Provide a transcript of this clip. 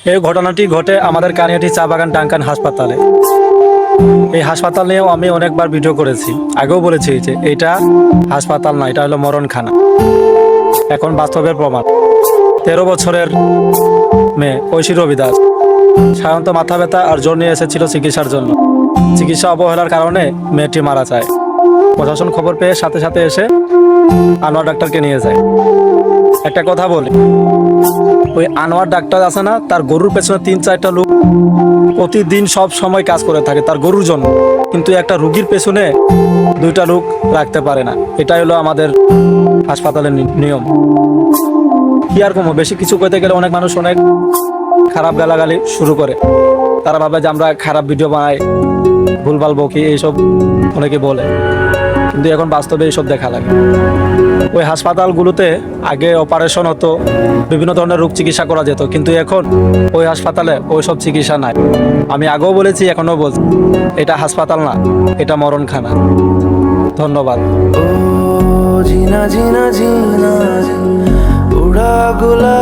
এই ঘটনাটি ঘটে আমাদের কানিয়াটি চা বাগান ডাঙ্কান হাসপাতালে। এই হাসপাতাল নিয়েও আমি অনেকবার ভিডিও করেছি, আগেও বলেছি যে এটা হাসপাতাল না, এটা হলো মরণখানা। এখন বাস্তবের প্রমাণ। 13 বছরের মেয়ে ঐশী রবি দাস সাধারণত মাথা ব্যথা আর জ্বর নিয়ে এসেছিল চিকিৎসার জন্য। চিকিৎসা অবহেলার কারণে মেয়েটি মারা যায়। প্রশাসন খবর পেয়ে সাথে সাথে এসে আনোয়ার ডাক্তারকে নিয়ে যায়। একটা কথা বলি, ওই আনোয়ার ডাক্তার আছে না, তার গরুর পেছনে 3-4টা লোক প্রতিদিন সব সময় কাজ করে থাকে তার গরুর জন্য, কিন্তু একটা রুগীর পেছনে 2টা লোক রাখতে পারে না। এটাই হলো আমাদের হাসপাতালের নিয়ম। কি আর কমো, বেশি কিছু কইতে গেলে অনেক মানুষ অনেক খারাপ গালাগালি শুরু করে। তারা ভাবে যে আমরা খারাপ ভিডিও বানাই, ভুলভাল বকি, এইসব অনেকে বলে, কিন্তু এখন বাস্তবে এইসব দেখা লাগে। ওই হাসপাতালগুলোতে আগে অপারেশন হতো, বিভিন্ন ধরনের রোগ চিকিৎসা করা যেত, কিন্তু এখন ওই হাসপাতালে ওই সব চিকিৎসা নাই। আমি আগেও বলেছি, এখনও বলছি, এটা হাসপাতাল না, এটা মরণখানা। ধন্যবাদ। ঝিনা ঝিনা ঝিনা উড়া গোলা